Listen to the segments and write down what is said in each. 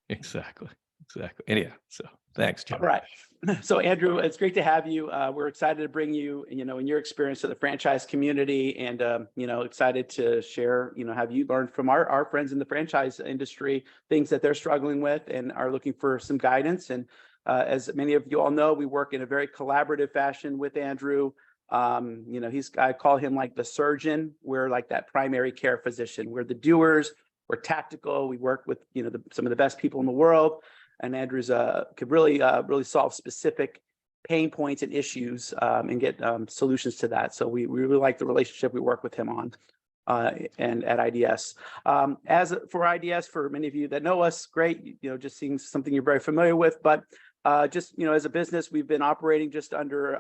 Exactly. Anyhow, so thanks, Joe. All right. So Andrew, it's great to have you. We're excited to bring you, and your experience to the franchise community, and excited to share, have you learned from our friends in the franchise industry, things that they're struggling with and are looking for some guidance. And as many of you all know, we work in a very collaborative fashion with Andrew. I call him like the surgeon. We're like that primary care physician. We're the doers. We're tactical. We work with, some of the best people in the world. And Andrew's could really solve specific pain points and issues and get solutions to that. So we really like the relationship we work with him on and at IDS. As for IDS, for many of you that know us, great, just seeing something you're very familiar with. But just, as a business, we've been operating just under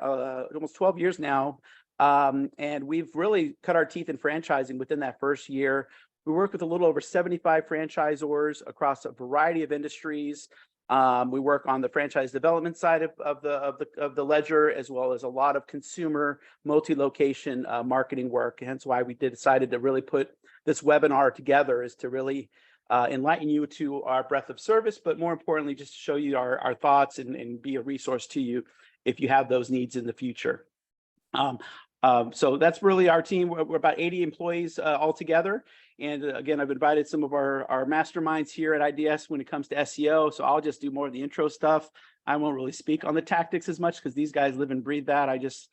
almost 12 years now. And we've really cut our teeth in franchising within that first year. We work with a little over 75 franchisors across a variety of industries. We work on the franchise development side of the ledger, as well as a lot of consumer multi-location marketing work. Hence why we decided to really put this webinar together, is to really enlighten you to our breadth of service, but more importantly, just to show you our thoughts and be a resource to you if you have those needs in the future. So that's really our team. We're about 80 employees altogether. And again, I've invited some of our masterminds here at IDS when it comes to SEO. So I'll just do more of the intro stuff. I won't really speak on the tactics as much because these guys live and breathe that. I just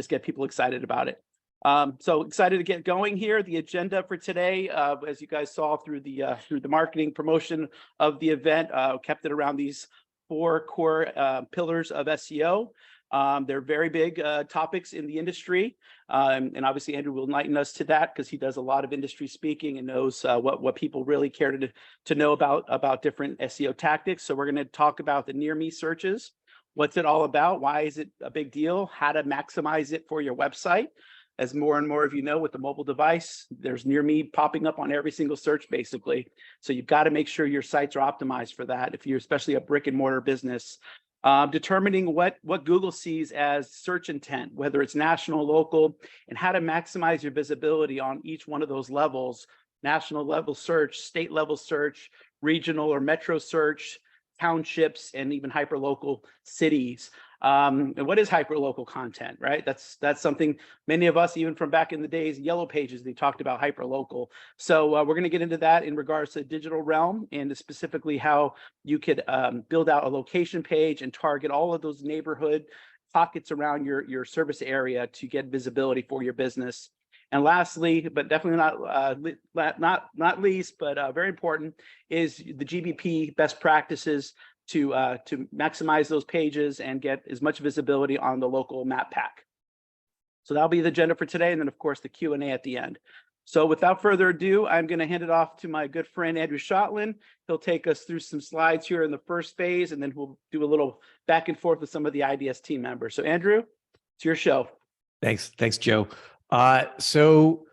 get people excited about it. So excited to get going here. The agenda for today, as you guys saw through the marketing promotion of the event, kept it around these 4 core pillars of SEO. They're very big topics in the industry. And obviously Andrew will enlighten us to that because he does a lot of industry speaking and knows what people really care to know about different SEO tactics. So we're going to talk about the near me searches. What's it all about? Why is it a big deal? How to maximize it for your website. As more and more of you know, with the mobile device, there's near me popping up on every single search, basically. So you've got to make sure your sites are optimized for that. If you're especially a brick and mortar business, determining what Google sees as search intent, whether it's national, local, and how to maximize your visibility on each one of those levels: national level search, state level search, regional or metro search, townships, and even hyperlocal cities. And what is hyperlocal content, right? That's something many of us, even from back in the days, Yellow Pages, they talked about hyperlocal. So we're going to get into that in regards to the digital realm, and specifically how you could build out a location page and target all of those neighborhood pockets around your service area to get visibility for your business. And lastly, but definitely not least, but very important, is the GBP best practices to maximize those pages and get as much visibility on the local map pack. So that'll be the agenda for today, and then of course the Q&A at the end. So without further ado, I'm going to hand it off to my good friend Andrew Shotland. He'll take us through some slides here in the first phase, and then we'll do a little back and forth with some of the IDS team members. So Andrew, it's your show. Thanks, Joe. So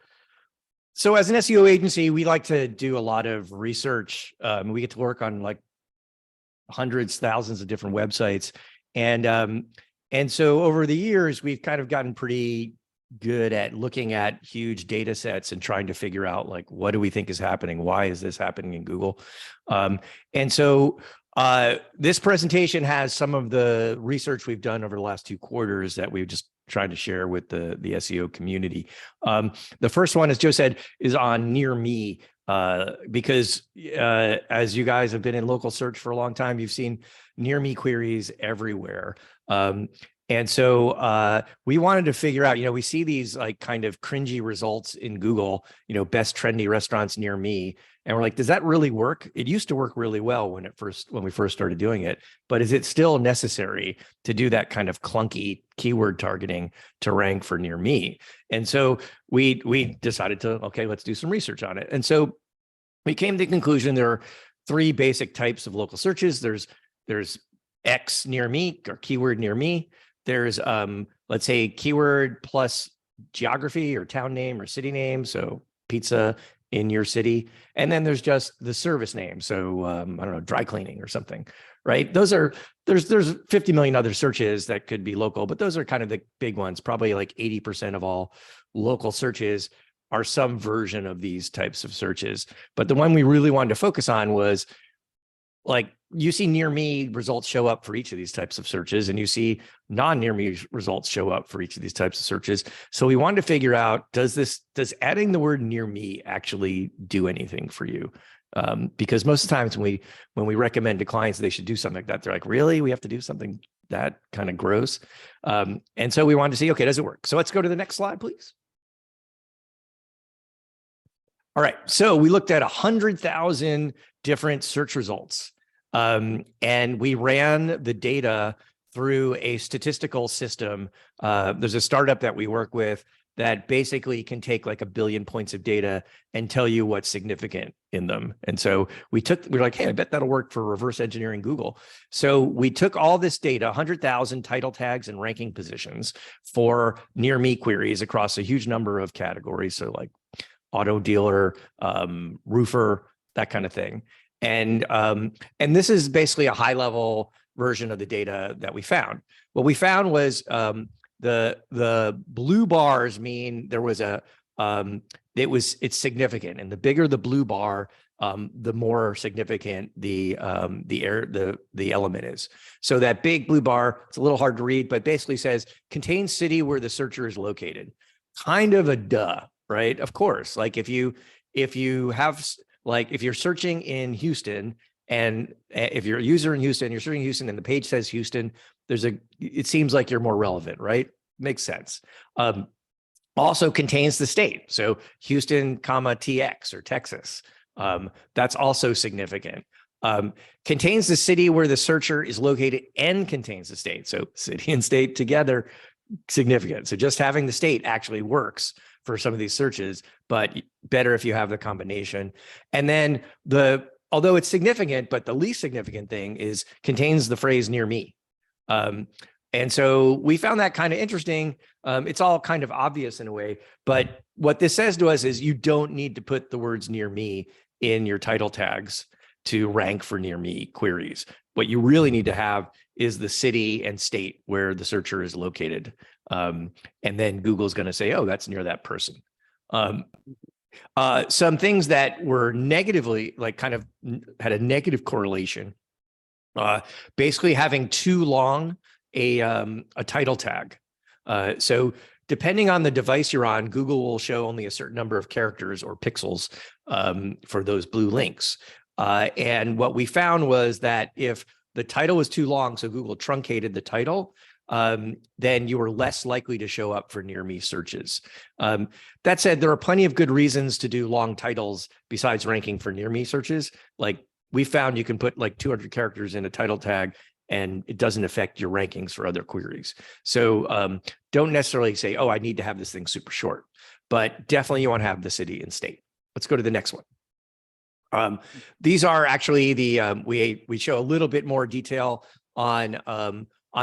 as an SEO agency, we like to do a lot of research. We get to work on like hundreds, thousands of different websites. And so over the years, we've kind of gotten pretty good at looking at huge data sets and trying to figure out, like, what do we think is happening? Why is this happening in Google? And so this presentation has some of the research we've done over the last 2 quarters that we've just tried to share with the SEO community. The first one, as Joe said, is on near me. Because as you guys have been in local search for a long time, you've seen near me queries everywhere. And so we wanted to figure out, we see these like kind of cringy results in Google, best trendy restaurants near me. And we're like, does that really work? It used to work really well when we first started doing it, but is it still necessary to do that kind of clunky keyword targeting to rank for near me? And so we decided to, okay, let's do some research on it. And so we came to the conclusion there are 3 basic types of local searches. There's X near me, or keyword near me. There's let's say keyword plus geography or town name or city name, so pizza in your city. And then there's just the service name, so I don't know, dry cleaning or something, right? There's 50 million other searches that could be local, but those are kind of the big ones. Probably like 80% of all local searches are some version of these types of searches. But the one we really wanted to focus on was like you see near me results show up for each of these types of searches, and you see non-near me results show up for each of these types of searches. So we wanted to figure out, does adding the word near me actually do anything for you? Because most of the times when we recommend to clients they should do something like that, they're like, really, we have to do something that kind of gross? And so we wanted to see, okay, does it work? So let's go to the next slide, please. All right, so we looked at 100,000 different search results, and we ran the data through a statistical system. There's a startup that we work with that basically can take like 1 billion points of data and tell you what's significant in them. And so we're like, hey, I bet that'll work for reverse engineering Google. So we took all this data, 100,000 title tags and ranking positions for near me queries across a huge number of categories. So like auto dealer, roofer, that kind of thing. And this is basically a high level version of the data that we found. What we found was the blue bars mean there was it's significant, and the bigger the blue bar, the more significant the element is. So that big blue bar, it's a little hard to read, but basically says contains city where the searcher is located. Kind of a duh, right? Of course, like if you're searching in Houston, and if you're a user in Houston, you're searching Houston and the page says Houston, it seems like you're more relevant, right? Makes sense. Also contains the state. So Houston, TX or Texas. That's also significant. Contains the city where the searcher is located and contains the state. So city and state together, significant. So just having the state actually works for some of these searches, but better if you have the combination. And then although it's significant, but the least significant thing is contains the phrase near me. And so we found that kind of interesting. It's all kind of obvious in a way, but what this says to us is you don't need to put the words near me in your title tags to rank for near me queries. What you really need to have is the city and state where the searcher is located. And then Google's going to say, oh, that's near that person. Some things that were negatively, like kind of had a negative correlation, basically having too long a title tag. So depending on the device you're on, Google will show only a certain number of characters or pixels for those blue links. And what we found was that if the title was too long, so Google truncated the title, then you were less likely to show up for near me searches. That said, there are plenty of good reasons to do long titles besides ranking for near me searches. Like we found you can put like 200 characters in a title tag and it doesn't affect your rankings for other queries. So don't necessarily say, oh, I need to have this thing super short, but definitely you want to have the city and state. Let's go to the next one. These are actually we show a little bit more detail on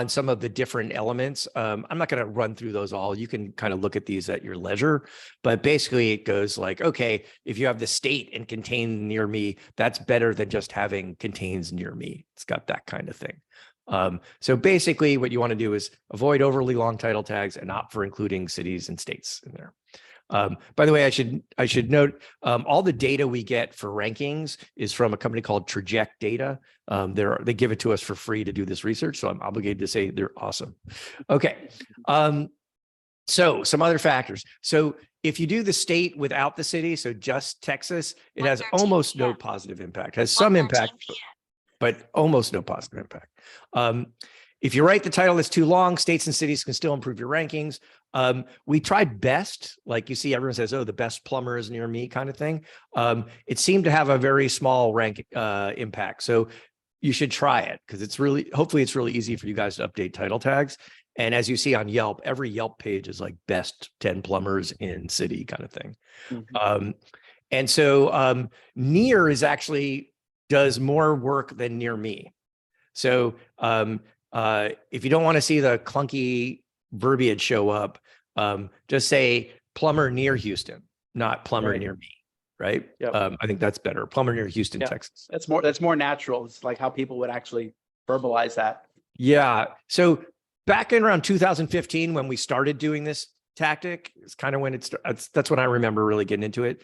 some of the different elements. I'm not going to run through those all. You can kind of look at these at your leisure, but basically it goes like, okay, if you have the state and contain near me, that's better than just having contains near me. It's got that kind of thing. So basically what you want to do is avoid overly long title tags and opt for including cities and states in there. By the way, I should note all the data we get for rankings is from a company called Traject Data. They give it to us for free to do this research, so I'm obligated to say they're awesome. Okay, so some other factors. So if you do the state without the city, so just Texas, it has almost no positive impact. It has some impact, but almost no positive impact. If you write the title that's too long, states and cities can still improve your rankings. We tried best, like you see, everyone says, oh, the best plumber is near me kind of thing. It seemed to have a very small rank impact. So you should try it because hopefully it's really easy for you guys to update title tags. And as you see on Yelp, every Yelp page is like best 10 plumbers in city kind of thing. Mm-hmm. And so near is actually does more work than near me. So if you don't want to see the clunky verbiage show up, just say plumber near Houston, not plumber near me, right? Yep. I think that's better. Plumber near Houston, Texas. That's more natural. It's like how people would actually verbalize that. Yeah. So back in around 2015, when we started doing this tactic, it's kind of when that's when I remember really getting into it.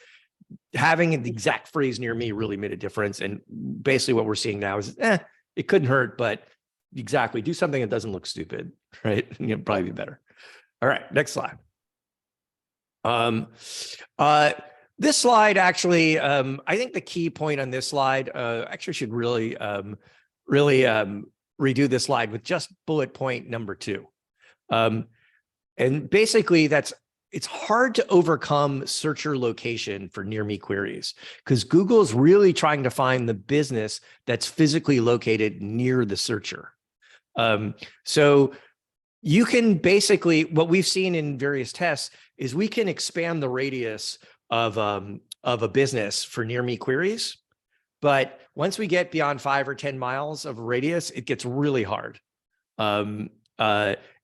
having the exact phrase near me really made a difference. And basically what we're seeing now is, it couldn't hurt, but exactly, do something that doesn't look stupid, right? It'll probably be better. All right, next slide. This slide actually, I think the key point on this slide, actually should really redo this slide with just bullet point number 2. And basically it's hard to overcome searcher location for near me queries because Google is really trying to find the business that's physically located near the searcher. So you can basically, what we've seen in various tests is we can expand the radius of a business for near me queries. But once we get beyond 5 or 10 miles of radius, it gets really hard.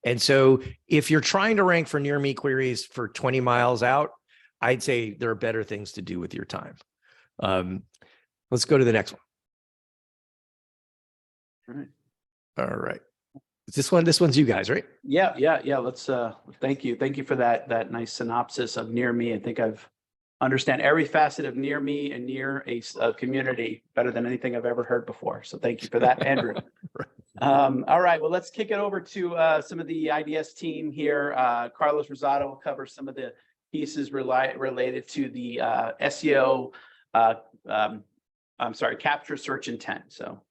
And so if you're trying to rank for near me queries for 20 miles out, I'd say there are better things to do with your time. Let's go to the next one. All right. All right. This one's you guys, right? Yeah. Let's thank you for that nice synopsis of near me. I think I've understand every facet of near me and near a community better than anything I've ever heard before. So thank you for that, Andrew. All right, well, let's kick it over to some of the IDS team here. Carlos Rosado will cover some of the pieces related to the SEO, capture search intent. So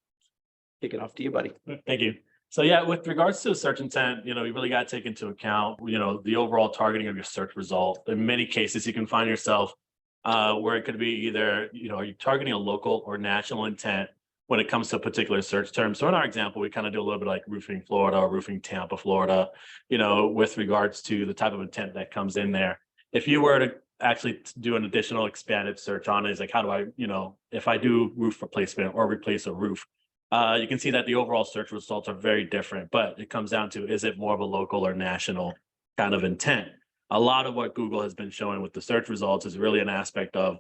kick it off to you, buddy. Thank you. So yeah, with regards to search intent, you really got to take into account, the overall targeting of your search result. In many cases, you can find yourself where it could be either, are you targeting a local or national intent when it comes to a particular search term. So in our example, we kind of do a little bit like roofing Florida or roofing Tampa, Florida, with regards to the type of intent that comes in there. If you were to actually do an additional expanded search on it, it's like, how do I, if I do roof replacement or replace a roof, you can see that the overall search results are very different, but it comes down to, is it more of a local or national kind of intent? A lot of what Google has been showing with the search results is really an aspect of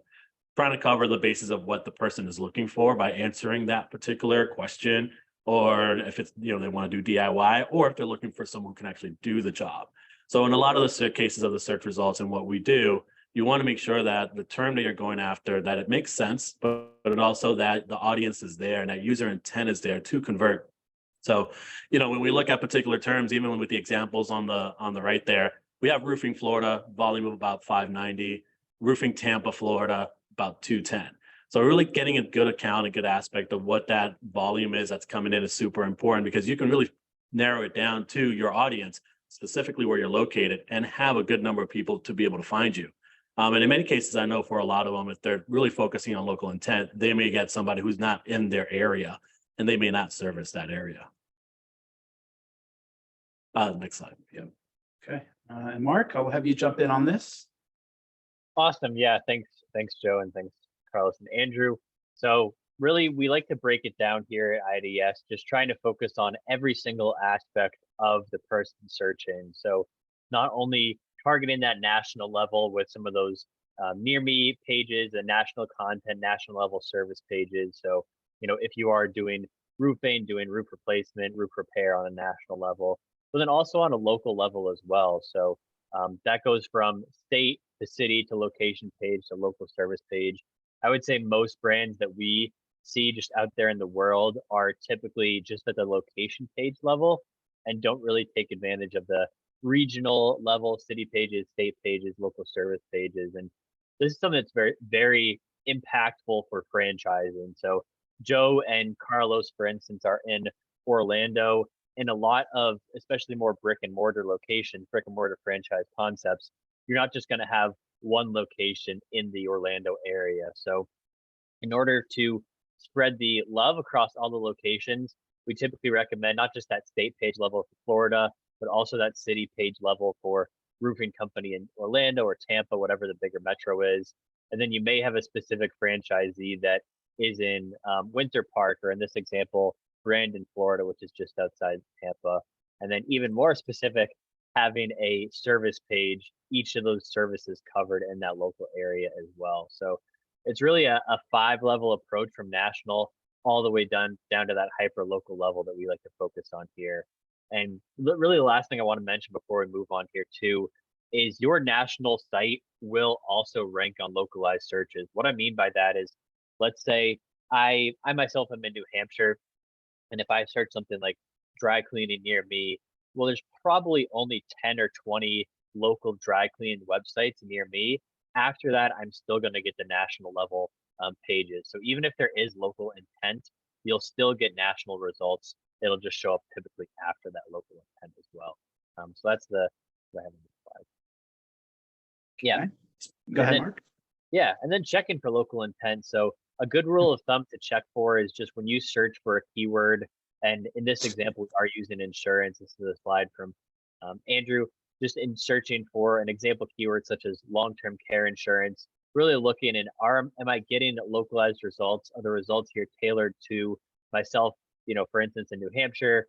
trying to cover the basis of what the person is looking for by answering that particular question, or if it's, they want to do DIY, or if they're looking for someone who can actually do the job. So in a lot of the cases of the search results and what we do, you want to make sure that the term that you're going after, that it makes sense, but also that the audience is there and that user intent is there to convert. So, when we look at particular terms, even with the examples on the right there, we have roofing Florida, volume of about 590, roofing Tampa, Florida, about 210. So really getting a good account, a good aspect of what that volume is that's coming in is super important, because you can really narrow it down to your audience, specifically where you're located, and have a good number of people to be able to find you. And in many cases, I know for a lot of them, if they're really focusing on local intent, they may get somebody who's not in their area, and they may not service that area. Next slide. Yeah. Okay. And Mark, I'll have you jump in on this. Awesome. Yeah. Thanks, Joe, and thanks, Carlos and Andrew. So really, we like to break it down here at IDS, just trying to focus on every single aspect of the person searching. So not only targeting that national level with some of those near me pages and national content, national level service pages. So, if you are doing roofing, doing roof replacement, roof repair on a national level, but then also on a local level as well. So that goes from state to city to location page to local service page. I would say most brands that we see just out there in the world are typically just at the location page level and don't really take advantage of the regional level, city pages, state pages, local service pages. And this is something that's very, very impactful for franchising. So Joe and Carlos, for instance, are in Orlando. In a lot of, especially more brick and mortar locations, brick and mortar franchise concepts, you're not just going to have one location in the Orlando area. So in order to spread the love across all the locations, we typically recommend not just that state page level for Florida, but also that city page level for roofing company in Orlando or Tampa, whatever the bigger metro is. And then you may have a specific franchisee that is in Winter Park, or in this example, Brandon, Florida, which is just outside Tampa. And then even more specific, having a service page, each of those services covered in that local area as well. So it's really a 5-level approach from national all the way down to that hyper local level that we like to focus on here. And really the last thing I want to mention before we move on here too is your national site will also rank on localized searches. What I mean by that is, let's say I myself am in New Hampshire, and if I search something like dry cleaning near me, well, there's probably only 10 or 20 local dry cleaning websites near me. After that, I'm still going to get the national level pages. So even if there is local intent, you'll still get national results. It'll just show up typically after that local intent as well. So that's the what I have on the slide. Yeah. Okay. Go ahead, Mark. Yeah, and then checking for local intent. So a good rule of thumb to check for is just when you search for a keyword, and in this example, we are using insurance. This is a slide from Andrew, just in searching for an example keyword such as long-term care insurance, really looking in, am I getting localized results? Are the results here tailored to myself, for instance, in New Hampshire,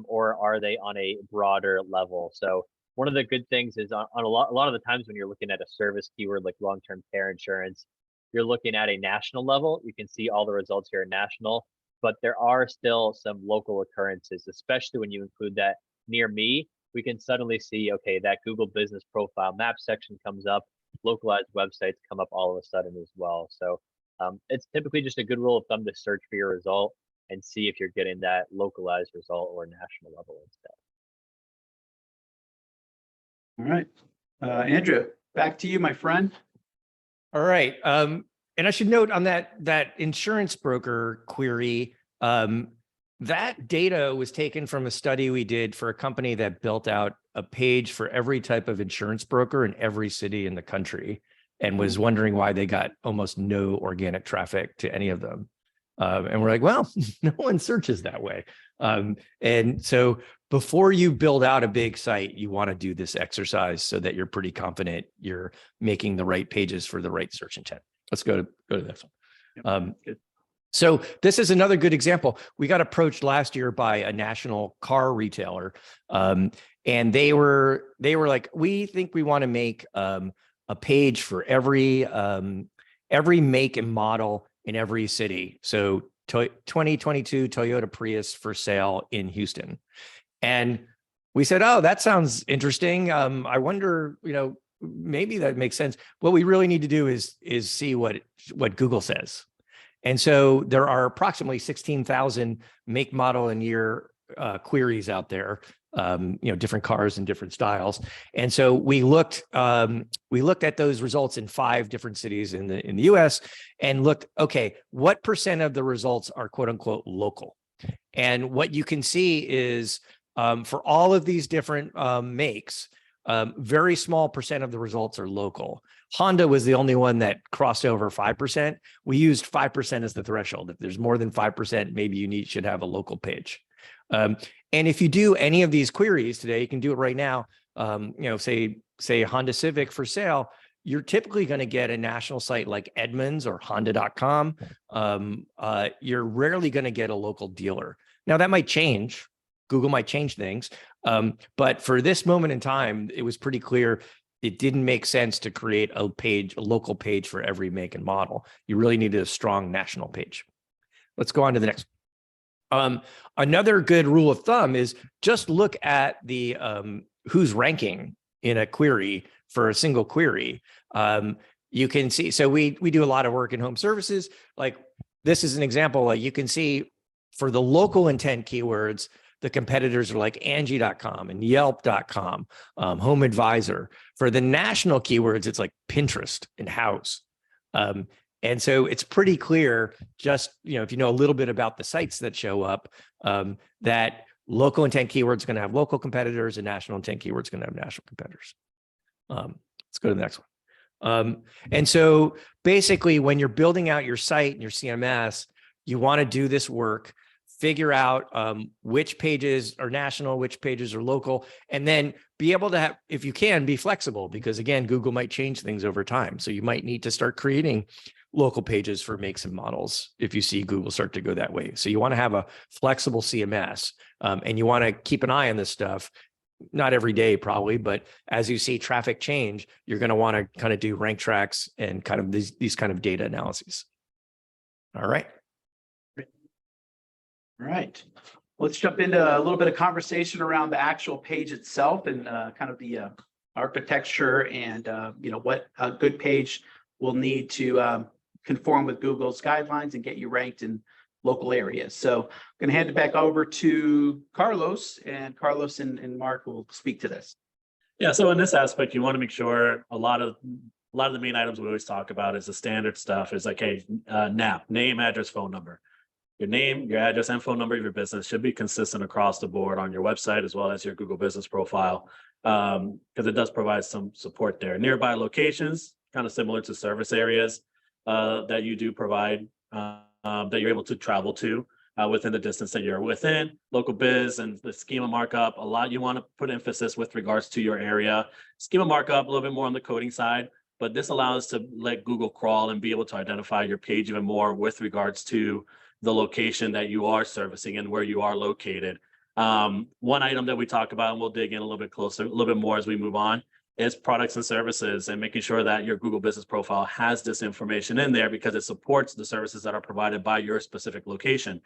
or are they on a broader level? So one of the good things is on a lot of the times when you're looking at a service keyword like long-term care insurance, you're looking at a national level. You can see all the results here are national, but there are still some local occurrences, especially when you include that near me. We can suddenly see, okay, that Google Business Profile map section comes up, localized websites come up all of a sudden as well. So it's typically just a good rule of thumb to search for your result and see if you're getting that localized result or national level instead. All right. Andrew, back to you, my friend. All right. And I should note on that insurance broker query, that data was taken from a study we did for a company that built out a page for every type of insurance broker in every city in the country, and was wondering why they got almost no organic traffic to any of them. And we're like, well, no one searches that way. And so before you build out a big site, you want to do this exercise so that you're pretty confident you're making the right pages for the right search intent. Let's go to the next one. So this is another good example. We got approached last year by a national car retailer, and they were like, we think we want to make a page for every make and model in every city. So 2022 Toyota Prius for sale in Houston. And we said, oh, that sounds interesting. I wonder, maybe that makes sense. What we really need to do is see what Google says. And so there are approximately 16,000 make, model, and year queries out there, different cars and different styles. And so we looked at those results in 5 different cities in the US and looked, okay, what % of the results are quote unquote local? And what you can see is for all of these different makes, very small % of the results are local. Honda was the only one that crossed over 5%. We used 5% as the threshold. If there's more than 5%, maybe you should have a local page. And if you do any of these queries today, you can do it right now. Say Honda Civic for sale, you're typically going to get a national site like Edmunds or Honda.com. You're rarely going to get a local dealer. Now that might change. Google might change things. But for this moment in time, it was pretty clear it didn't make sense to create a local page for every make and model. You really needed a strong national page. Let's go on to the next. Another good rule of thumb is just look at the who's ranking in a query for a single query. You can see, so we do a lot of work in home services. Like this is an example, like you can see for the local intent keywords, the competitors are like Angie.com and Yelp.com, Home Advisor. For the national keywords, it's like Pinterest and House. And so it's pretty clear, just if you know a little bit about the sites that show up, that local intent keywords going to have local competitors and national intent keywords going to have national competitors. Let's go to the next one. And so basically, when you're building out your site and your CMS, you want to do this work. Figure out which pages are national, which pages are local, and then be able to have, if you can, be flexible, because again, Google might change things over time. So you might need to start creating local pages for makes and models if you see Google start to go that way. So you want to have a flexible CMS, and you want to keep an eye on this stuff, not every day probably, but as you see traffic change, you're going to want to kind of do rank tracks and kind of these kind of data analyses. All right. All right, let's jump into a little bit of conversation around the actual page itself and kind of the architecture and, what a good page will need to conform with Google's guidelines and get you ranked in local areas. So I'm going to hand it back over to Carlos, and Carlos and Mark will speak to this. Yeah, so in this aspect, you want to make sure a lot of the main items we always talk about is the standard stuff is like, hey, now name, address, phone number. Your name, your address, and phone number of your business should be consistent across the board on your website as well as your Google business profile, because it does provide some support there. Nearby locations, kind of similar to service areas that you do provide, that you're able to travel to within the distance that you're within. Local biz and the schema markup, a lot you want to put emphasis with regards to your area. Schema markup, a little bit more on the coding side, but this allows to let Google crawl and be able to identify your page even more with regards to the location that you are servicing and where you are located. One item that we talk about, and we'll dig in a little bit closer, a little bit more as we move on, is products and services, and making sure that your Google business profile has this information in there because it supports the services that are provided by your specific location.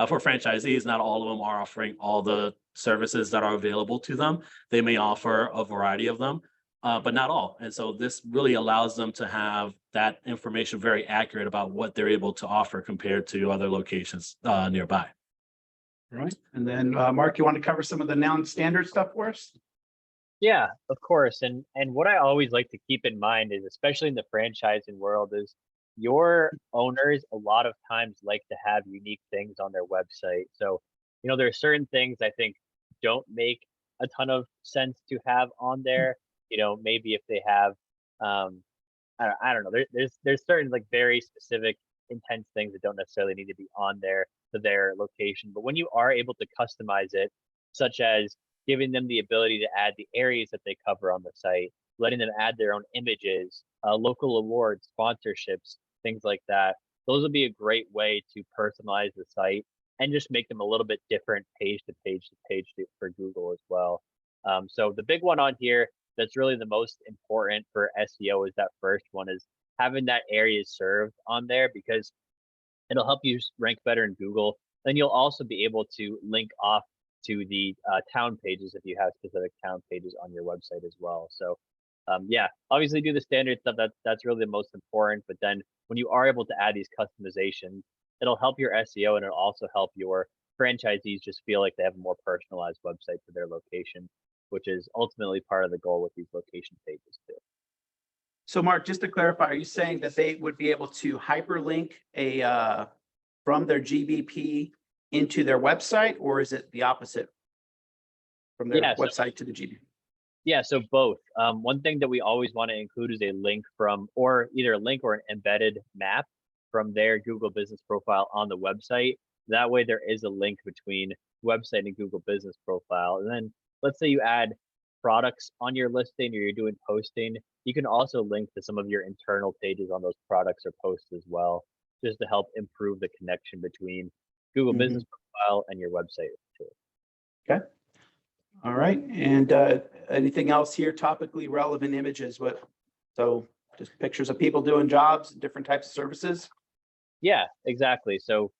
For franchisees, not all of them are offering all the services that are available to them. They may offer a variety of them, but not all. And so this really allows them to have that information very accurate about what they're able to offer compared to other locations nearby. All right. And then Mark, you want to cover some of the non-standard stuff for us? Yeah, of course. And what I always like to keep in mind is, especially in the franchising world, is your owners a lot of times like to have unique things on their website. So, there are certain things I think don't make a ton of sense to have on there. Maybe if they have, I don't know, there's certain like very specific intense things that don't necessarily need to be on there to their location. But when you are able to customize it, such as giving them the ability to add the areas that they cover on the site, letting them add their own images, local awards, sponsorships, things like that. Those would be a great way to personalize the site and just make them a little bit different page to page for Google as well. So the big one on here that's really the most important for SEO is that first one, is having that area served on there, because it'll help you rank better in Google. Then you'll also be able to link off to the town pages if you have specific town pages on your website as well. So yeah, obviously do the standard stuff. That's really the most important. But then when you are able to add these customizations, it'll help your SEO, and it'll also help your franchisees just feel like they have a more personalized website for their location, which is ultimately part of the goal with these location pages too. So Mark, just to clarify, are you saying that they would be able to hyperlink from their GBP into their website, or is it the opposite, from their website to the GBP? Yeah, so both. One thing that we always want to include is a link from, or either a link or an embedded map from their Google business profile on the website. That way there is a link between website and Google business profile. And then let's say you add products on your listing, or you're doing posting, you can also link to some of your internal pages on those products or posts as well, just to help improve the connection between Google business profile and your website too. Okay. All right. And anything else here? Topically relevant images. So just pictures of people doing jobs, different types of services. Yeah, exactly. So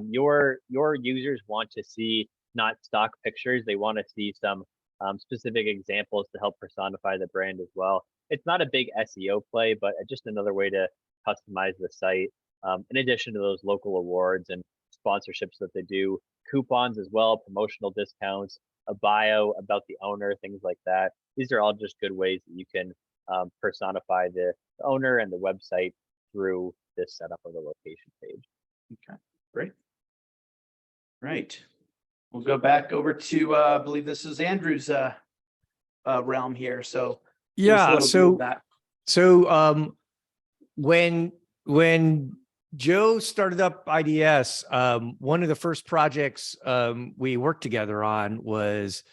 your users want to see not stock pictures. They want to see some specific examples to help personify the brand as well. It's not a big SEO play, but just another way to customize the site. In addition to those local awards and sponsorships that they do, coupons as well, promotional discounts, a bio about the owner, things like that. These are all just good ways that you can personify the owner and the website through this setup of the location page. Okay, great. Right. We'll go back over to, I believe this is Andrew's realm here. So yeah, so when Joe started up IDS, one of the first projects we worked together on was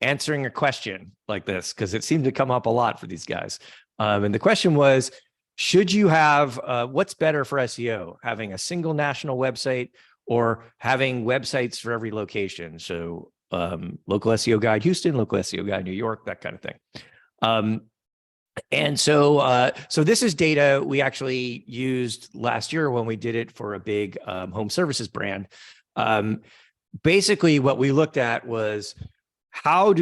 answering a question like this, because it seemed to come up a lot for these guys. And the question was, should you have, what's better for SEO, having a single national website or having websites for every location? So local SEO guide Houston, local SEO guide New York, that kind of thing. And so this is data we actually used last year when we did it for a big home services brand. Basically, what we looked at was how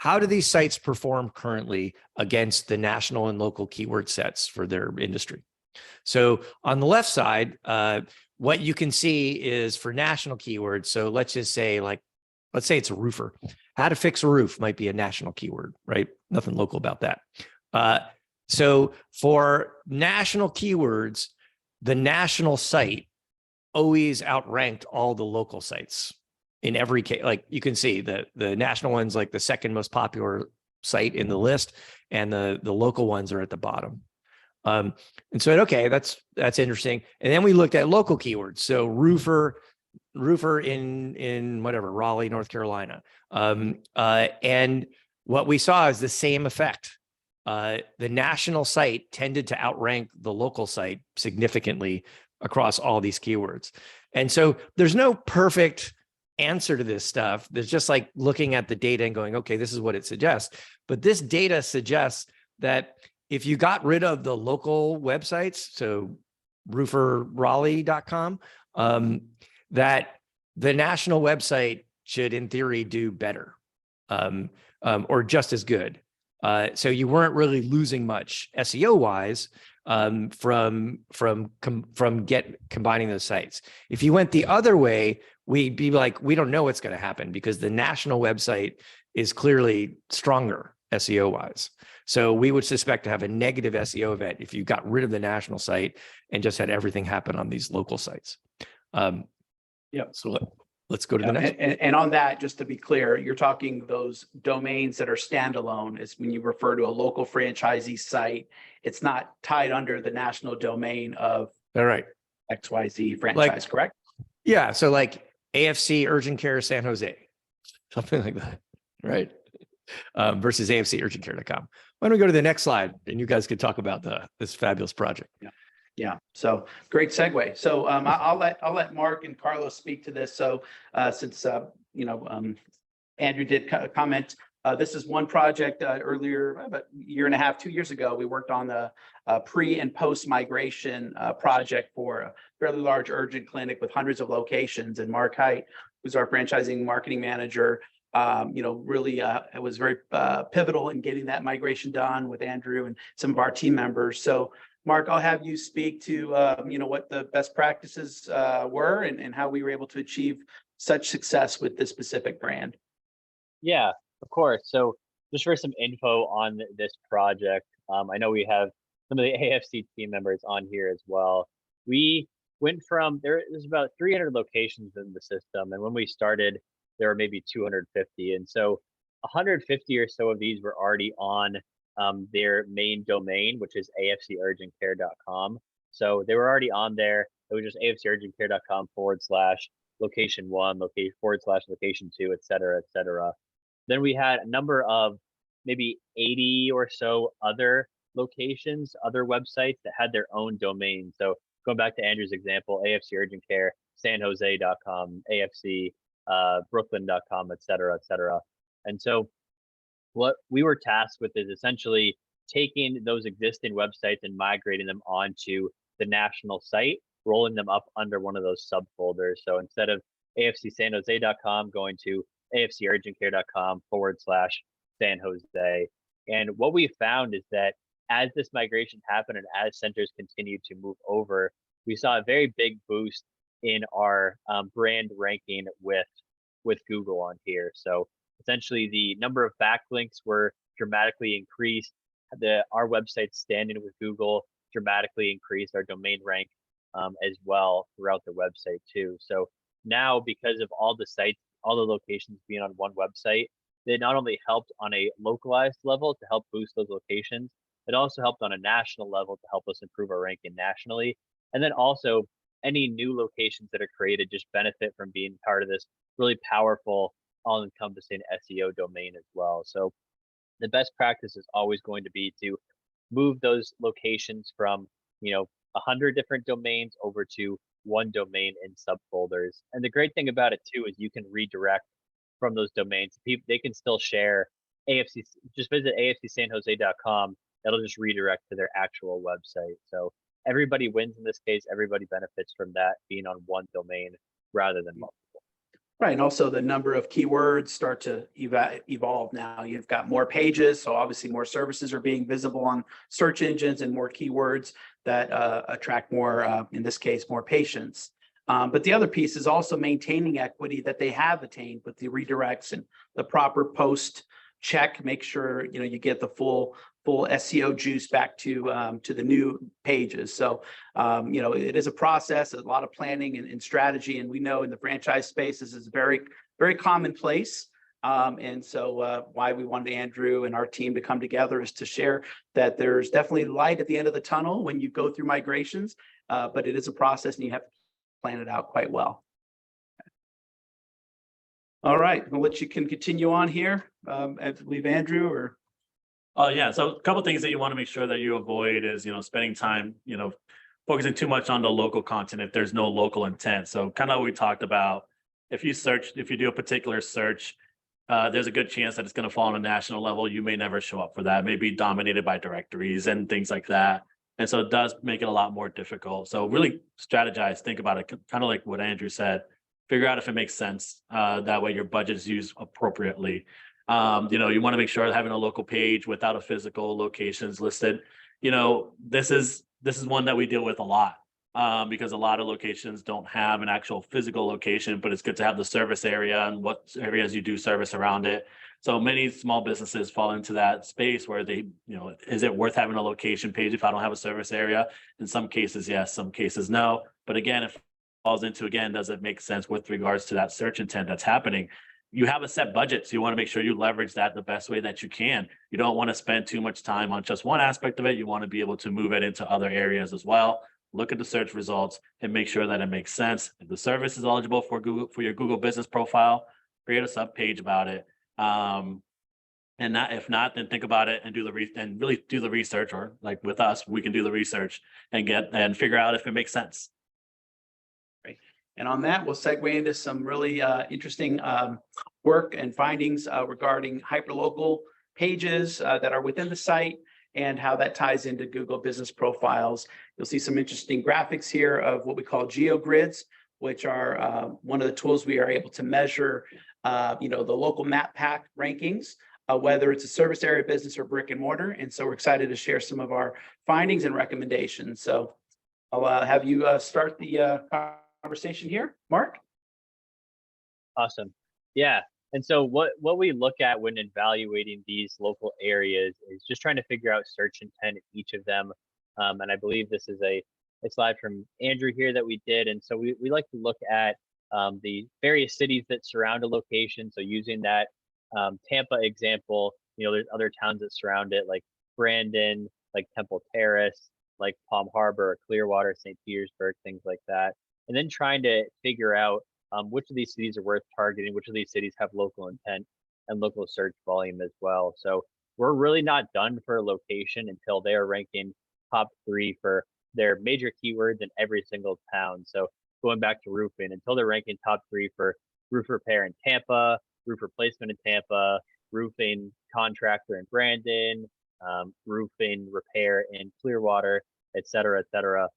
how do these sites perform currently against the national and local keyword sets for their industry? So on the left side, what you can see is for national keywords. So let's just say let's say it's a roofer. How to fix a roof might be a national keyword, right? Nothing local about that. So for national keywords, the national site always outranked all the local sites in every case. Like you can see the national one's like the second most popular site in the list, and the local ones are at the bottom. And so, okay, that's interesting. And then we looked at local keywords. So roofer in whatever, Raleigh, North Carolina. And what we saw is the same effect. The national site tended to outrank the local site significantly across all these keywords. And so there's no perfect answer to this stuff. There's just like looking at the data and going, okay, this is what it suggests. But this data suggests that if you got rid of the local websites, so rooferraleigh.com, that the national website should, in theory, do better or just as good. So you weren't really losing much SEO wise from combining those sites. If you went the other way, we'd be like, we don't know what's going to happen because the national website is clearly stronger SEO wise. So we would suspect to have a negative SEO event if you got rid of the national site and just had everything happen on these local sites. Yeah. So let's go to the next. And on that, just to be clear, you're talking those domains that are standalone. Is when you refer to a local franchisee site, it's not tied under the national domain of All right. XYZ franchise, correct? Yeah. So like AFC Urgent Care San Jose, something like that, right? Versus AFCurgentcare.com. Why don't we go to the next slide and you guys could talk about this fabulous project. Yeah. So great segue. So I'll let Mark and Carlos speak to this. So since Andrew did comment, this is one project earlier, about a year and a half, 2 years ago. We worked on the pre and post migration project for a fairly large urgent clinic with hundreds of locations. And Mark Hite, who's our franchising marketing manager, really it was very pivotal in getting that migration done with Andrew and some of our team members. So Mark, I'll have you speak to, what the best practices were and how we were able to achieve such success with this specific brand. Yeah, of course. So just for some info on this project, I know we have some of the AFC team members on here as well. We went from, there's about 300 locations in the system. And when we started, there were maybe 250. And so 150 or so of these were already on their main domain, which is afcurgentcare.com. So they were already on there. It was just afcurgentcare.com/location1, /location2, et cetera, et cetera. Then we had a number of maybe 80 or so other locations, other websites that had their own domain. So going back to Andrew's example, AFCurgentcare, sanjose.com, AFC, brooklyn.com, et cetera, et cetera. And so what we were tasked with is essentially taking those existing websites and migrating them onto the national site, rolling them up under one of those subfolders. So instead of afcsanjose.com, going to afcurgentcare.com/San Jose. And what we found is that as this migration happened and as centers continued to move over, we saw a very big boost in our brand ranking with Google on here. So essentially the number of backlinks were dramatically increased. Our website standing with Google dramatically increased our domain rank as well throughout the website too. So now, because of all the sites, all the locations being on one website, they not only helped on a localized level to help boost those locations, it also helped on a national level to help us improve our ranking nationally. And then also any new locations that are created just benefit from being part of this really powerful, all-encompassing SEO domain as well. So the best practice is always going to be to move those locations from 100 different domains over to one domain in subfolders. And the great thing about it too is you can redirect from those domains. People, they can still share AFC. Just visit afcsanjose.com. That'll just redirect to their actual website. So everybody wins in this case. Everybody benefits from that being on one domain rather than multiple. Right, and also the number of keywords start to evolve now. You've got more pages, so obviously more services are being visible on search engines and more keywords that attract more, in this case, more patients. But the other piece is also maintaining equity that they have attained with the redirects and the proper post check. Make sure you get the full SEO juice back to the new pages. So it is a process, a lot of planning and strategy, and we know in the franchise space this is very, very commonplace. And so why we wanted Andrew and our team to come together is to share that there's definitely light at the end of the tunnel when you go through migrations, but it is a process and you have to plan it out quite well. All right, I'll let you can continue on here. I believe Andrew or. Oh yeah. So a couple of things that you want to make sure that you avoid is, spending time, focusing too much on the local content if there's no local intent. So kind of what we talked about, if you do a particular search, there's a good chance that it's going to fall on a national level. You may never show up for that. It may be dominated by directories and things like that. And so it does make it a lot more difficult. So really strategize, think about it, kind of like what Andrew said, figure out if it makes sense. That way your budget is used appropriately. You want to make sure having a local page without a physical locations listed. This is one that we deal with a lot because a lot of locations don't have an actual physical location, but it's good to have the service area and what areas you do service around it. So many small businesses fall into that space where they, is it worth having a location page if I don't have a service area? In some cases, yes, some cases, no. But again, if it falls into, does it make sense with regards to that search intent that's happening? You have a set budget, so you want to make sure you leverage that the best way that you can. You don't want to spend too much time on just one aspect of it. You want to be able to move it into other areas as well. Look at the search results and make sure that it makes sense. If the service is eligible for your Google business profile, create a sub page about it. If not, then think about it and really do the research, or like with us, we can do the research and figure out if it makes sense. Great. And on that, we'll segue into some really interesting work and findings regarding hyperlocal pages that are within the site and how that ties into Google business profiles. You'll see some interesting graphics here of what we call geogrids, which are one of the tools we are able to measure the local map pack rankings, whether it's a service area business or brick and mortar. And so we're excited to share some of our findings and recommendations. So I'll have you start the conversation here, Mark. Awesome. Yeah. And so what we look at when evaluating these local areas is just trying to figure out search intent in each of them. And I believe this is a slide from Andrew here that we did. And so we like to look at the various cities that surround a location. So using that Tampa example, there's other towns that surround it, like Brandon, like Temple Terrace, like Palm Harbor, or Clearwater, St. Petersburg, things like that. And then trying to figure out which of these cities are worth targeting, which of these cities have local intent and local search volume as well. So we're really not done for a location until they are ranking top 3 for their major keywords in every single town. So going back to roofing, until they're ranking top 3 for roof repair in Tampa, roof replacement in Tampa, roofing contractor in Brandon, roofing repair in Clearwater, et cetera, et cetera.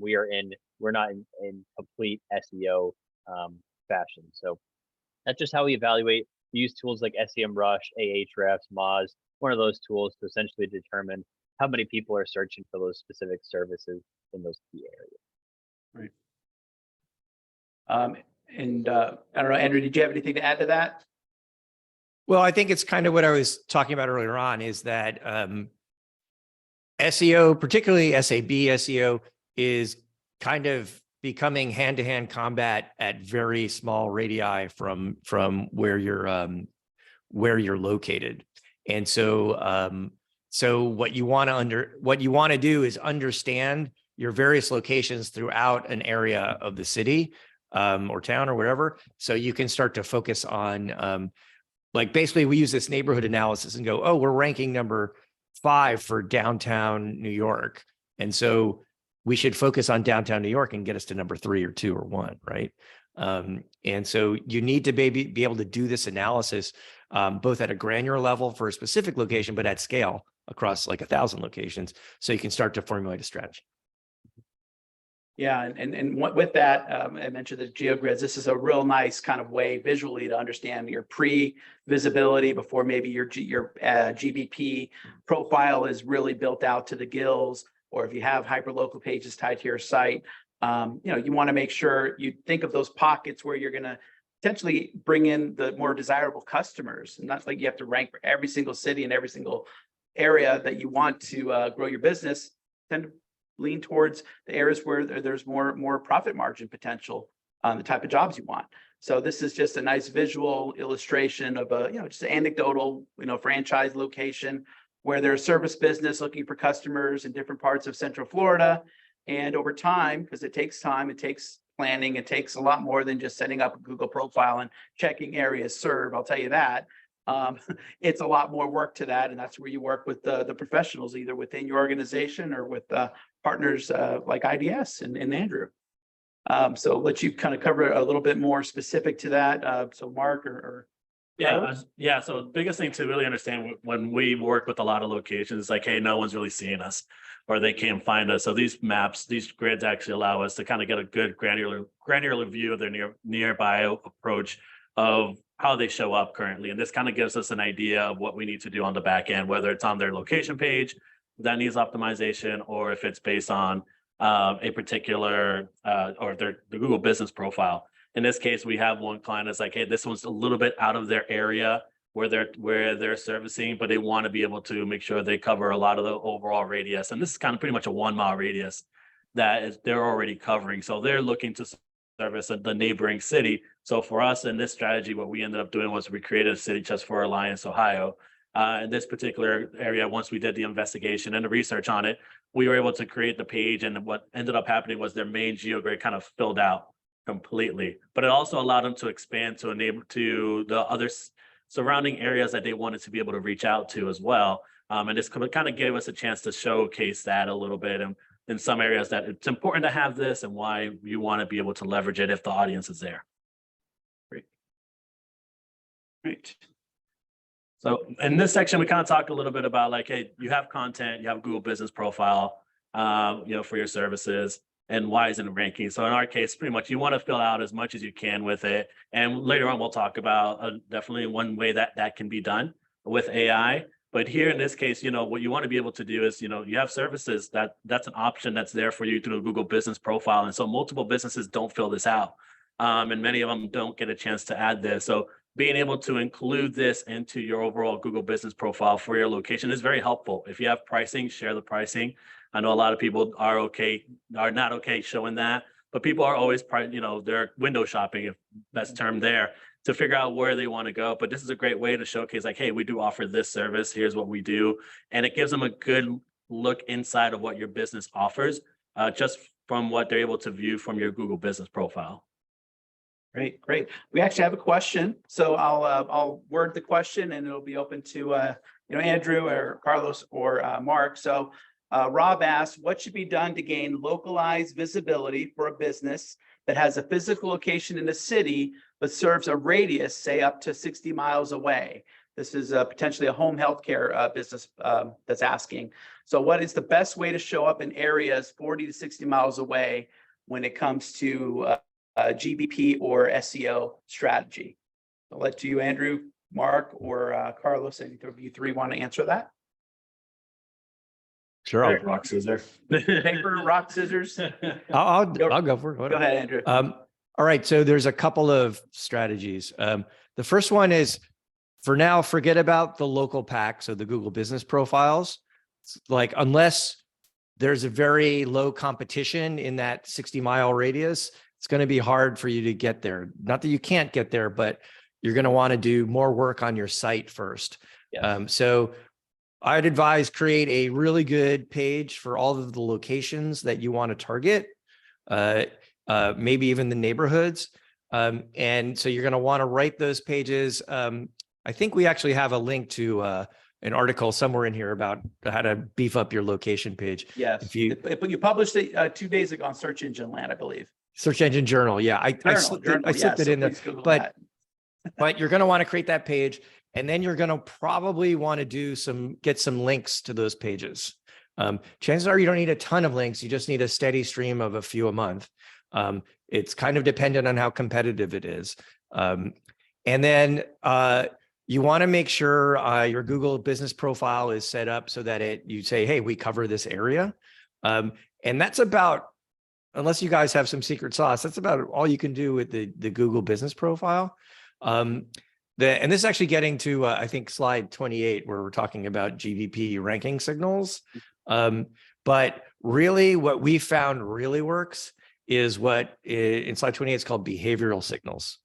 We're not in complete SEO fashion. So that's just how we evaluate. We use tools like SEMrush, Ahrefs, Moz, one of those tools to essentially determine how many people are searching for those specific services in those key areas. Right. I don't know, Andrew, did you have anything to add to that? Well, I think it's kind of what I was talking about earlier on, is that SEO, particularly SAB SEO, is kind of becoming hand-to-hand combat at very small radii from where you're located. And so so what you want to do is understand your various locations throughout an area of the city or town or whatever, so you can start to focus on like basically we use this neighborhood analysis and go, oh, we're ranking number 5 for downtown New York, and so we should focus on downtown New York and get us to number 3 or 2 or 1, right? And so you need to be able to do this analysis both at a granular level for a specific location, but at scale across like 1,000 locations, so you can start to formulate a strategy. Yeah, with that, I mentioned the GeoGrids. This is a real nice kind of way visually to understand your pre-visibility before maybe your GBP profile is really built out to the gills, or if you have hyperlocal pages tied to your site. You want to make sure you think of those pockets where you're going to potentially bring in the more desirable customers. And not like you have to rank for every single city and every single area that you want to grow your business. Tend to lean towards the areas where there's more profit margin potential on the type of jobs you want. So this is just a nice visual illustration of a, just an anecdotal, franchise location where there's service business looking for customers in different parts of Central Florida. And over time, because it takes time, it takes planning, it takes a lot more than just setting up a Google profile and checking areas served. I'll tell you that. It's a lot more work to that. And that's where you work with the professionals, either within your organization or with partners like IDS and Andrew. So I'll let you kind of cover a little bit more specific to that. So Mark or Yeah. So the biggest thing to really understand when we work with a lot of locations is like, hey, no one's really seeing us or they can't find us. So these maps, these grids actually allow us to kind of get a good granular view of their nearby approach of how they show up currently. And this kind of gives us an idea of what we need to do on the back end, whether it's on their location page that needs optimization, or if it's based on a particular or the Google business profile. In this case, we have one client that's like, hey, this one's a little bit out of their area where they're servicing, but they want to be able to make sure they cover a lot of the overall radius. And this is kind of pretty much a 1 mile radius that they're already covering. So they're looking to service the neighboring city. So for us in this strategy, what we ended up doing was we created a city just for Alliance, Ohio. In this particular area, once we did the investigation and the research on it, we were able to create the page. And what ended up happening was their main GeoGrid kind of filled out completely. But it also allowed them to expand to enable to the other surrounding areas that they wanted to be able to reach out to as well. And this kind of gave us a chance to showcase that a little bit. And in some areas that it's important to have this and why you want to be able to leverage it if the audience is there. Great. So in this section, we kind of talk a little bit about like, hey, you have content, you have Google business profile, for your services, and why isn't it ranking? So in our case, pretty much you want to fill out as much as you can with it. And later on, we'll talk about definitely one way that can be done with AI. But here in this case, what you want to be able to do is, you have services that's an option that's there for you through a Google business profile. And so multiple businesses don't fill this out. And many of them don't get a chance to add this. So being able to include this into your overall Google business profile for your location is very helpful. If you have pricing, share the pricing. I know a lot of people are not okay showing that, but people are always, they're window shopping, if that's termed there, to figure out where they want to go. But this is a great way to showcase like, hey, we do offer this service. Here's what we do. And it gives them a good look inside of what your business offers, just from what they're able to view from your Google business profile. Great. We actually have a question. So I'll word the question and it'll be open to, Andrew or Carlos or Mark. So Rob asks, what should be done to gain localized visibility for a business that has a physical location in a city, but serves a radius, say up to 60 miles away? This is potentially a home healthcare business that's asking. So what is the best way to show up in areas 40 to 60 miles away when it comes to GBP or SEO strategy? I'll let you, Andrew, Mark, or Carlos, any of you three want to answer that? Sure. Paper, rock, scissors. Paper, rock, scissors. I'll go for it. Go ahead, Andrew. All right. So there's a couple of strategies. The first one is, for now, forget about the local pack. So the Google business profiles, like unless there's a very low competition in that 60-mile radius, it's going to be hard for you to get there. Not that you can't get there, but you're going to want to do more work on your site first. Yes. So I'd advise create a really good page for all of the locations that you want to target, maybe even the neighborhoods. And so you're going to want to write those pages. I think we actually have a link to an article somewhere in here about how to beef up your location page. Yes. If you published it 2 days ago on Search Engine Land, I believe. Search Engine Journal. Yeah. I slipped it in there, but you're going to want to create that page. And then you're going to probably want to get some links to those pages. Chances are you don't need a ton of links. You just need a steady stream of a few a month. It's kind of dependent on how competitive it is. And then you want to make sure your Google business profile is set up so that you say, hey, we cover this area. And that's about, unless you guys have some secret sauce, that's about all you can do with the Google business profile. And this is actually getting to, I think, slide 28, where we're talking about GBP ranking signals. But really what we found really works is what in slide 28 is called behavioral signals.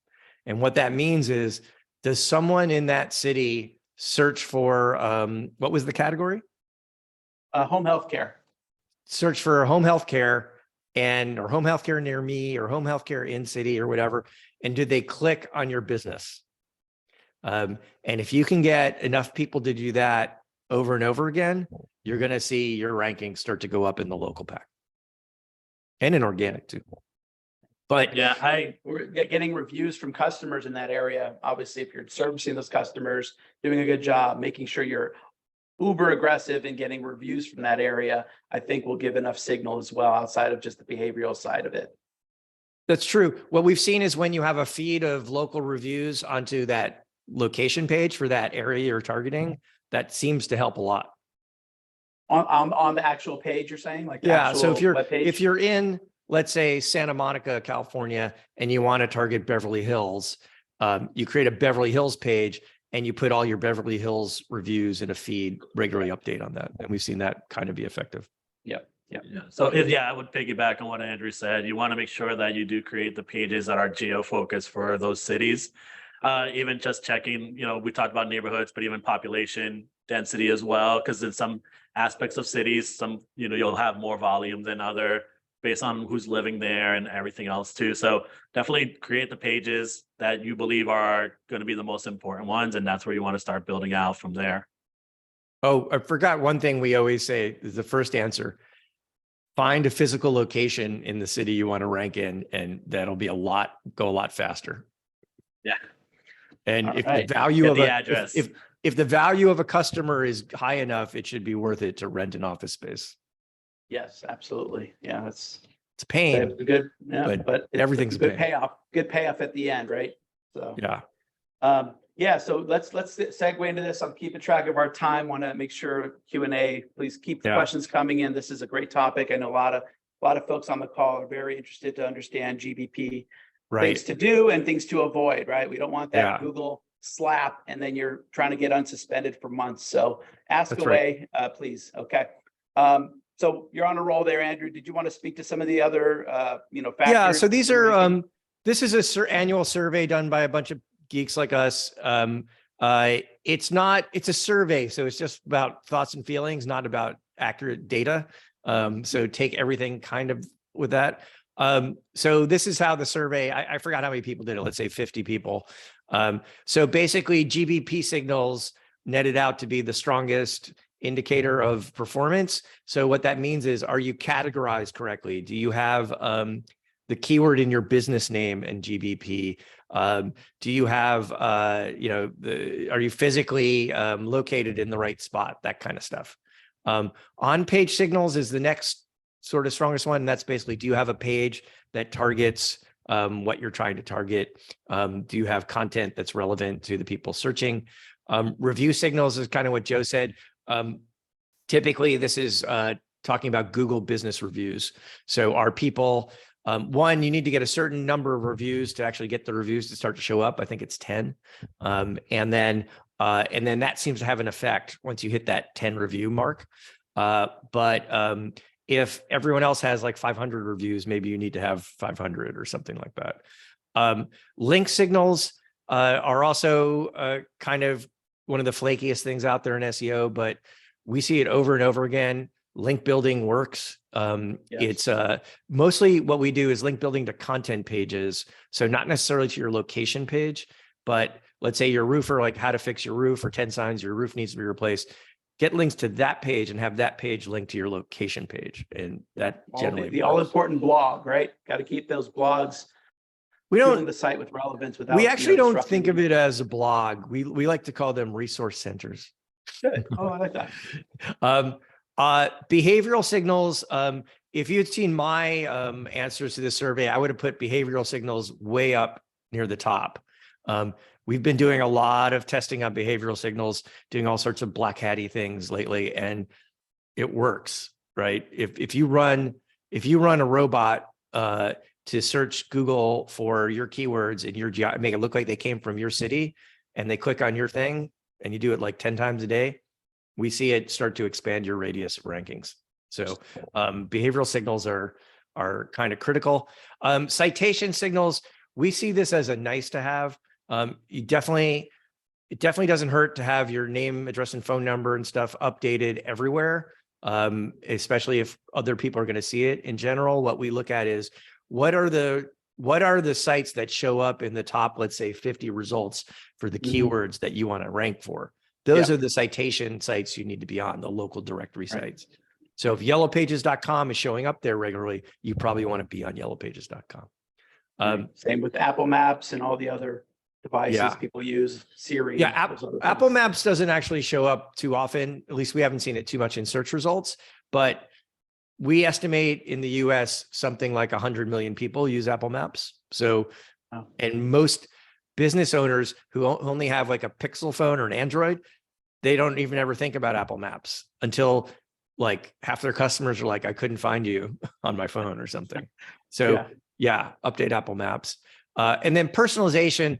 And what that means is, does someone in that city search for, what was the category? Home health care. Search for home health care or home health care near me or home health care in city or whatever. And did they click on your business? And if you can get enough people to do that over and over again, you're going to see your rankings start to go up in the local pack and in organic too. But yeah, we're getting reviews from customers in that area. Obviously, if you're servicing those customers, doing a good job, making sure you're uber aggressive in getting reviews from that area, I think will give enough signal as well, outside of just the behavioral side of it. that's true. What we've seen is when you have a feed of local reviews onto that location page for that area you're targeting, that seems to help a lot. On the actual page, you're saying? Like the Yeah. So actual if you're in, let's say, Santa Monica, California, and you want to target Beverly Hills, you create a Beverly Hills page and you put all your Beverly Hills reviews in a feed, regularly update on that. And we've seen that kind of be effective. Yep. Yeah. So I would piggyback on what Andrew said. You want to make sure that you do create the pages that are geo-focused for those cities. Even just checking, we talked about neighborhoods, but even population density as well, because in some aspects of cities, you'll have more volume than other based on who's living there and everything else too. So definitely create the pages that you believe are going to be the most important ones. And that's where you want to start building out from there. Oh, I forgot one thing we always say is the first answer. Find a physical location in the city you want to rank in, and that'll be go a lot faster. Yeah. And All if right. the value of the a address. if the value of a customer is high enough, it should be worth it to rent an office space. Yes, absolutely. Yeah, it's a pain, good. Yeah, but it's everything's a good pain. payoff. Good payoff at the end, right? So Yeah. yeah. So let's segue into this. I'm keeping track of our time. Want to make sure Q&A. Please keep the questions coming in. This is a great topic. I know a lot of folks on the call are very interested to understand GBP. Things to do and things to avoid, right? We don't want that Google slap and then you're trying to get unsuspended for months. So ask away, please. Okay. So you're on a roll there, Andrew. Did you want to speak to some of the other, factors? Yeah. So these are, this is an annual survey done by a bunch of geeks like us. It's a survey. So it's just about thoughts and feelings, not about accurate data. So take everything kind of with that. So this is how the survey, I forgot how many people did it. Let's say 50 people. So basically GBP signals netted out to be the strongest indicator of performance. So what that means is, are you categorized correctly? Do you have, the keyword in your business name and GBP? Do you have, are you physically, located in the right spot? That kind of stuff. On-page signals is the next sort of strongest one. And that's basically, do you have a page that targets what you're trying to target? Do you have content that's relevant to the people searching? Review signals is kind of what Joe said. Typically, this is talking about Google business reviews. So are people, one, you need to get a certain number of reviews to actually get the reviews to start to show up. I think it's 10. And then that seems to have an effect once you hit that 10 review mark. But if everyone else has like 500 reviews, maybe you need to have 500 or something like that. Link signals are also kind of one of the flakiest things out there in SEO, but we see it over and over again. Link building works. It's mostly what we do is link building to content pages. So not necessarily to your location page, but let's say your roofer, like how to fix your roof or 10 signs your roof needs to be replaced. Get links to that page and have that page linked to your location page. And that generally the all important blog, right? Got to keep those blogs. We don't the site with relevance without. We actually don't think of it as a blog. We like to call them resource centers. Good. Oh, I like that. Behavioral signals. If you had seen my answers to this survey, I would have put behavioral signals way up near the top. We've been doing a lot of testing on behavioral signals, doing all sorts of black hatty things lately, and it works, right? If you run a robot to search Google for your keywords and make it look like they came from your city, and they click on your thing, and you do it like 10 times a day, we see it start to expand your radius of rankings. So behavioral signals are kind of critical. Citation signals, we see this as a nice to have. It definitely doesn't hurt to have your name, address, and phone number and stuff updated everywhere, especially if other people are going to see it. In general, what we look at is what are the sites that show up in the top, let's say 50 results for the keywords that you want to rank for. Those are the citation sites you need to be on, the local directory sites. So if yellowpages.com is showing up there regularly, you probably want to be on yellowpages.com. Same with Apple Maps and all the other devices people use, Siri. Yeah, Apple Maps doesn't actually show up too often. At least we haven't seen it too much in search results, but we estimate in the US something like 100 million people use Apple Maps. So, and most business owners who only have like a Pixel phone or an Android, they don't even ever think about Apple Maps until like half their customers are like, I couldn't find you on my phone or something. So yeah, update Apple Maps. And then personalization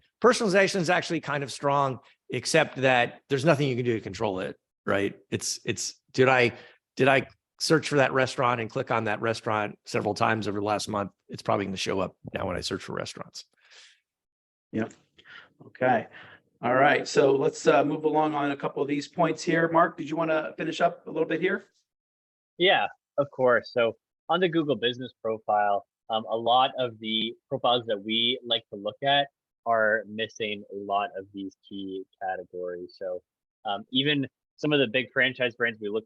is actually kind of strong, except that there's nothing you can do to control it, right? It's did I search for that restaurant and click on that restaurant several times over the last month? It's probably going to show up now when I search for restaurants. Yep. Okay. All right. So let's move along on a couple of these points here. Mark, did you want to finish up a little bit here? Yeah, of course. So on the Google Business Profile, a lot of the profiles that we like to look at are missing a lot of these key categories. So even some of the big franchise brands we look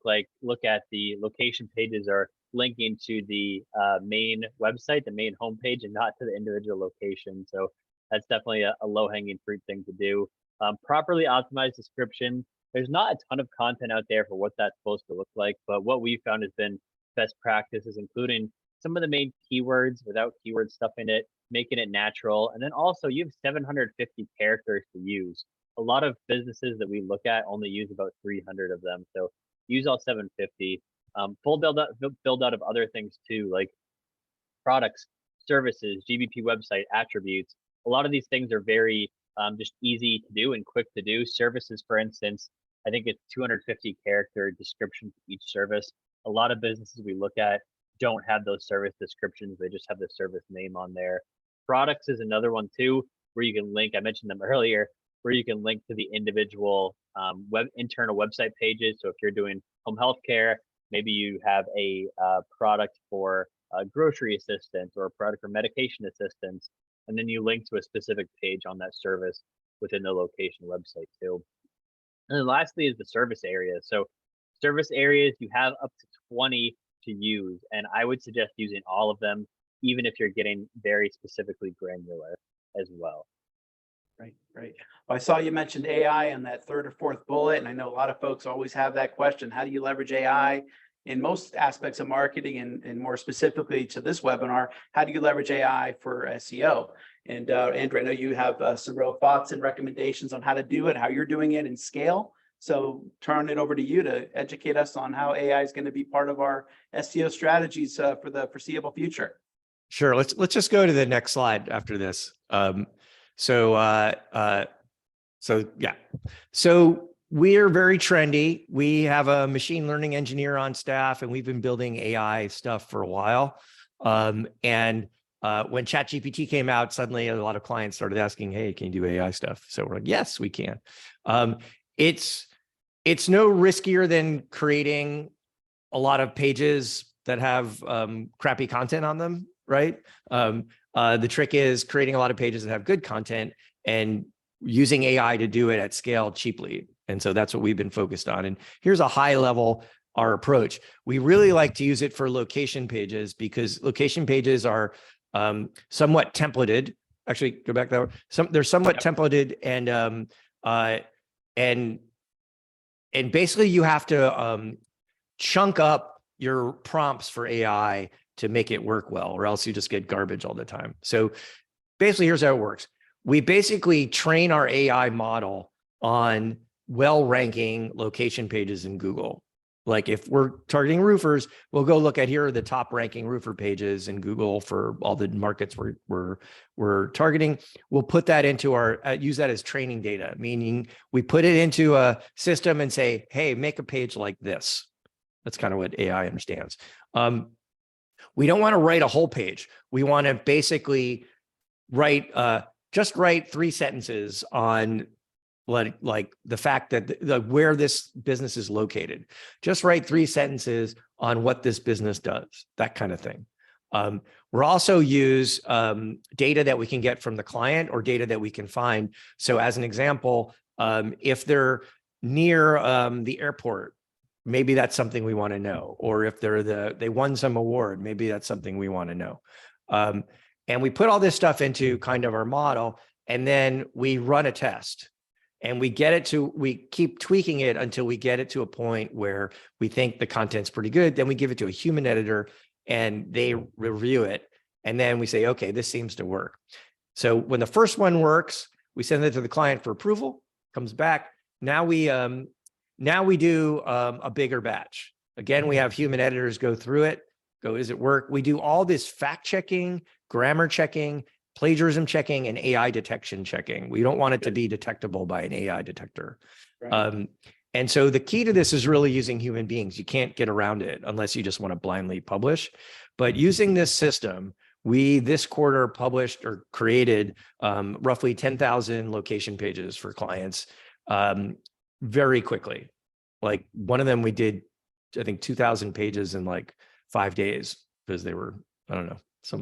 at, the location pages are linking to the main website, the main homepage, and not to the individual location. So that's definitely a low-hanging fruit thing to do. Properly optimized description. There's not a ton of content out there for what that's supposed to look like, but what we found has been best practices, including some of the main keywords without keyword stuff in it, making it natural. And then also you have 750 characters to use. A lot of businesses that we look at only use about 300 of them. So use all 750. Full build out of other things too, like products, services, GBP website, attributes. A lot of these things are very just easy to do and quick to do. Services, for instance, I think it's 250 character description for each service. A lot of businesses we look at don't have those service descriptions. They just have the service name on there. Products is another one too, where you can link, I mentioned them earlier, where you can link to the individual internal website pages. So if you're doing home health care, maybe you have a product for grocery assistance or a product for medication assistance, and then you link to a specific page on that service within the location website too. And then lastly is the service areas. So service areas, you have up to 20 to use, and I would suggest using all of them, even if you're getting very specifically granular as well. Right. Well, I saw you mentioned AI in that third or fourth bullet, and I know a lot of folks always have that question. How do you leverage AI in most aspects of marketing, and more specifically to this webinar, how do you leverage AI for SEO? And Andrew, I know you have some real thoughts and recommendations on how to do it, how you're doing it, and scale. So turn it over to you to educate us on how AI is going to be part of our SEO strategies for the foreseeable future. Sure. Let's just go to the next slide after this. So we're very trendy. We have a machine learning engineer on staff, and we've been building AI stuff for a while. When ChatGPT came out, suddenly a lot of clients started asking, "Hey, can you do AI stuff?" So we're like, "Yes, we can." It's no riskier than creating a lot of pages that have crappy content on them, right? The trick is creating a lot of pages that have good content and using AI to do it at scale cheaply. And so that's what we've been focused on. And here's a high level, our approach. We really like to use it for location pages because location pages are somewhat templated. Actually, go back that way. They're somewhat templated, and basically you have to chunk up your prompts for AI to make it work well, or else you just get garbage all the time. So basically, here's how it works. We basically train our AI model on well-ranking location pages in Google. Like if we're targeting roofers, we'll go look at here are the top ranking roofer pages in Google for all the markets we're targeting. We'll put that into our, use that as training data, meaning we put it into a system and say, hey, make a page like this. That's kind of what AI understands. We don't want to write a whole page. We want to basically write, just write 3 sentences on like the fact that where this business is located. Just write 3 sentences on what this business does, that kind of thing. We're also use data that we can get from the client or data that we can find. So as an example, if they're near the airport, maybe that's something we want to know. Or if they won some award, maybe that's something we want to know. And we put all this stuff into kind of our model, and then we run a test. And we keep tweaking it until we get it to a point where we think the content's pretty good. Then we give it to a human editor and they review it. And then we say, okay, this seems to work. So when the first one works, we send it to the client for approval, comes back. Now we do a bigger batch. Again, we have human editors go through it, go, does it work? We do all this fact checking, grammar checking, plagiarism checking, and AI detection checking. We don't want it to be detectable by an AI detector. Right. And so the key to this is really using human beings. You can't get around it unless you just want to blindly publish. But using this system, we this quarter published or created roughly 10,000 location pages for clients very quickly. Like one of them we did, I think 2,000 pages in like 5 days because they were, I don't know,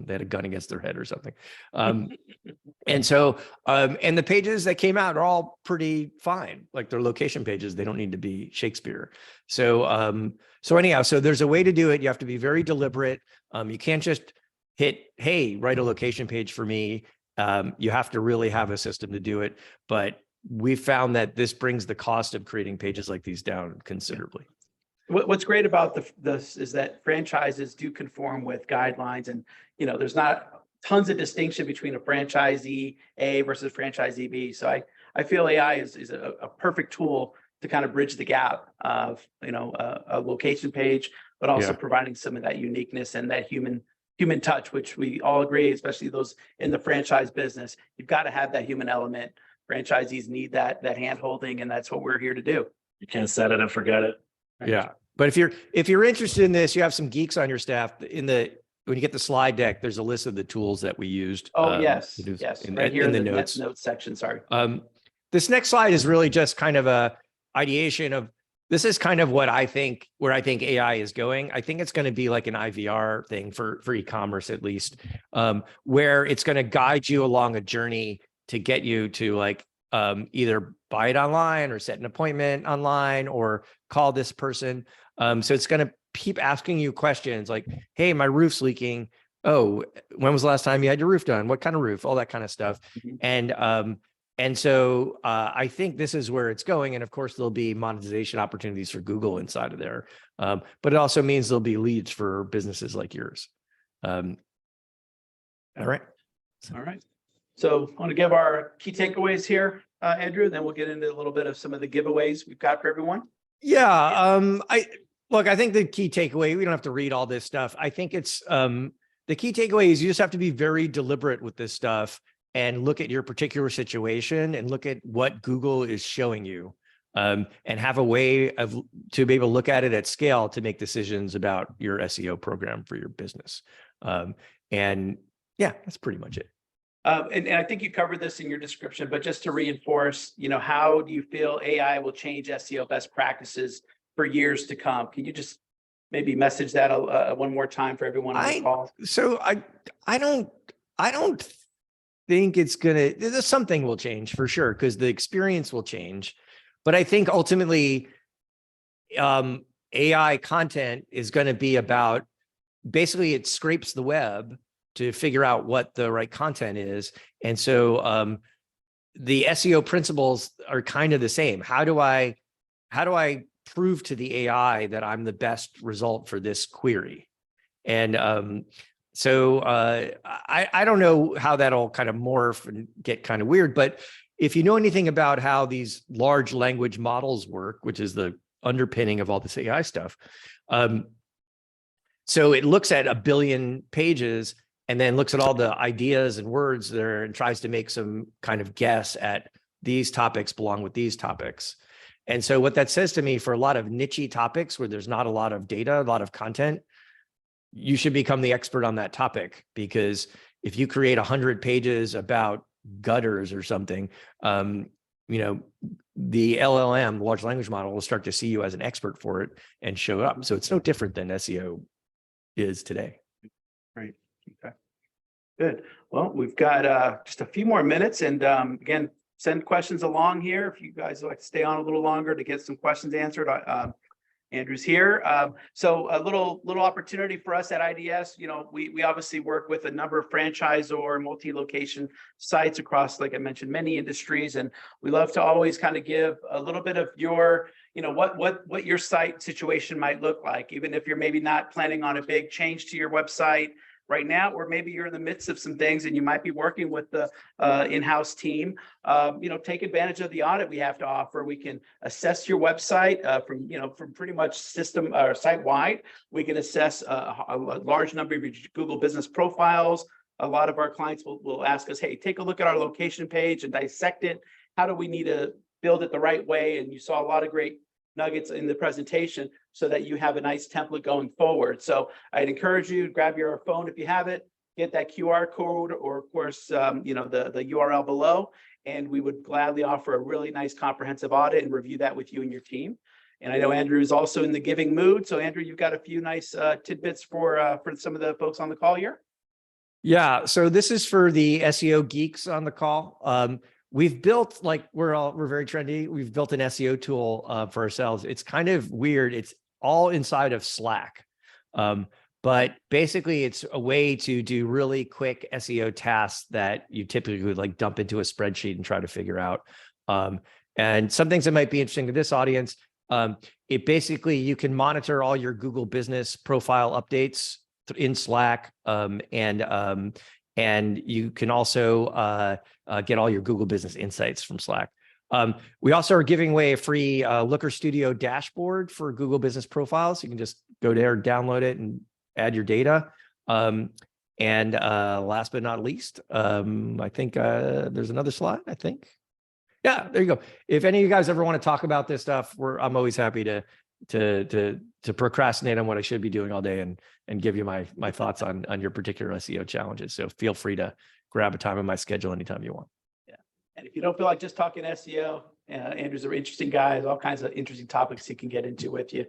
they had a gun against their head or something. And so, and the pages that came out are all pretty fine. Like they're location pages. They don't need to be Shakespeare. So, so anyhow, so there's a way to do it. You have to be very deliberate. You can't just hit, hey, write a location page for me. You have to really have a system to do it. But we found that this brings the cost of creating pages like these down considerably. What's great about this is that franchises do conform with guidelines, and there's not tons of distinction between a franchisee A versus franchisee B. So I feel AI is a perfect tool to kind of bridge the gap of a location page, but also providing some of that uniqueness and that human touch, which we all agree, especially those in the franchise business. You've got to have that human element. Franchisees need that hand holding, and that's what we're here to do. You can't set it and forget it. Right. Yeah. But if you're interested in this, you have some geeks on your staff. When you get the slide deck, there's a list of the tools that we used. Oh, yes. Right here in the notes section. Sorry. This next slide is really just kind of a ideation of, this is kind of where I think AI is going. I think it's going to be like an IVR thing for e-commerce, at least, where it's going to guide you along a journey to get you to like either buy it online or set an appointment online or call this person. So it's going to keep asking you questions like, hey, my roof's leaking. Oh, when was the last time you had your roof done? What kind of roof? All that kind of stuff. And so I think this is where it's going. And of course, there'll be monetization opportunities for Google inside of there. But it also means there'll be leads for businesses like yours. All right. All right. So I want to give our key takeaways here, Andrew, then we'll get into a little bit of some of the giveaways we've got for everyone. Yeah. I think the key takeaway, we don't have to read all this stuff. I think it's the key takeaway is you just have to be very deliberate with this stuff and look at your particular situation and look at what Google is showing you, and have a way to be able to look at it at scale to make decisions about your SEO program for your business. And yeah, that's pretty much it. And I think you covered this in your description, but just to reinforce, how do you feel AI will change SEO best practices for years to come? Can you just maybe message that one more time for everyone on the call? So I don't think it's gonna. Something will change for sure because the experience will change, but I think ultimately, AI content is going to be about basically it scrapes the web to figure out what the right content is. And so the SEO principles are kind of the same. How do I prove to the AI that I'm the best result for this query. And so I don't know how that'll kind of morph and get kind of weird, but if you know anything about how these large language models work, which is the underpinning of all this AI stuff, so it looks at 1 billion pages and then looks at all the ideas and words there and tries to make some kind of guess at these topics belong with these topics. And so what that says to me, for a lot of niche topics where there's not a lot of data, a lot of content, you should become the expert on that topic, because if you create 100 pages about gutters or something, you know, the LLM, large language model, will start to see you as an expert for it and show up. So it's no different than SEO is today. Great. Okay. Good. Well, we've got just a few more minutes, and again, send questions along here if you guys would like to stay on a little longer to get some questions answered. Andrew's here. So a little opportunity for us at IDS. You know, we obviously work with a number of franchise or multi-location sites across, like I mentioned, many industries, and we love to always kind of give a little bit of your, you know, what your site situation might look like, even if you're maybe not planning on a big change to your website right now, or maybe you're in the midst of some things and you might be working with the in-house team. You know, take advantage of the audit we have to offer. We can assess your website from pretty much system or site-wide. We can assess a large number of your Google business profiles. A lot of our clients will ask us, hey, take a look at our location page and dissect it. How do we need to build it the right way? And you saw a lot of great nuggets in the presentation so that you have a nice template going forward. So I'd encourage you to grab your phone if you have it, get that QR code, or of course, you know, the URL below, and we would gladly offer a really nice comprehensive audit and review that with you and your team. And I know Andrew is also in the giving mood. So Andrew, you've got a few nice tidbits for some of the folks on the call here. Yeah, so this is for the SEO geeks on the call. We've built, like, we're very trendy. We've built an SEO tool for ourselves. It's kind of weird. It's all inside of Slack. But basically it's a way to do really quick SEO tasks that you typically would like dump into a spreadsheet and try to figure out. And some things that might be interesting to this audience, it basically, you can monitor all your Google business profile updates in Slack, and you can also get all your Google Business Insights from Slack. We also are giving away a free Looker Studio dashboard for Google Business Profiles. You can just go there, download it, and add your data. And last but not least, I think there's another slide, I think. Yeah, there you go. If any of you guys ever want to talk about this stuff, I'm always happy to procrastinate on what I should be doing all day and give you my thoughts on your particular SEO challenges. So feel free to grab a time in my schedule anytime you want. Yeah, and if you don't feel like just talking SEO, Andrew's an interesting guy. There's all kinds of interesting topics he can get into with you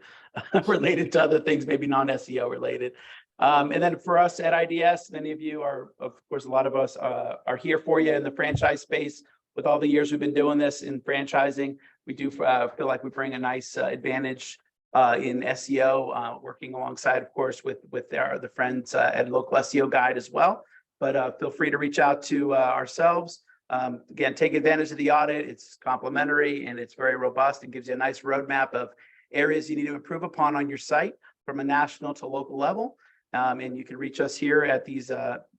related to other things, maybe non-SEO related. And then for us at IDS, many of you are, of course, a lot of us are here for you in the franchise space. With all the years we've been doing this in franchising, we do feel like we bring a nice advantage in SEO, working alongside, of course, with the friends at Local SEO Guide as well. But feel free to reach out to ourselves. Again, take advantage of the audit. It's complimentary and it's very robust and gives you a nice roadmap of areas you need to improve upon on your site from a national to local level. And you can reach us here at these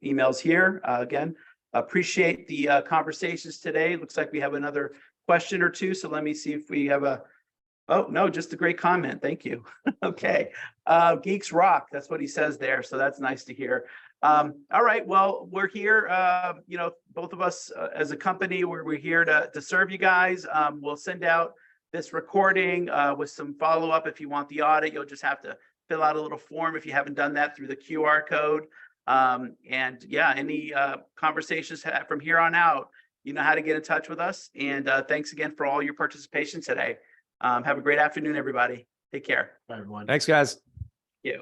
emails here. Again, appreciate the conversations today. Looks like we have another question or two. So let me see if we have oh, no, just a great comment. Thank you. Okay. Geeks rock. That's what he says there. So that's nice to hear. All right. Well, we're here, you know, both of us as a company, we're here to serve you guys. We'll send out this recording with some follow-up. If you want the audit, you'll just have to fill out a little form if you haven't done that through the QR code. And yeah, any conversations from here on out, you know how to get in touch with us. And thanks again for all your participation today. Have a great afternoon, everybody. Take care. Bye, everyone. Thanks, guys. Thank you.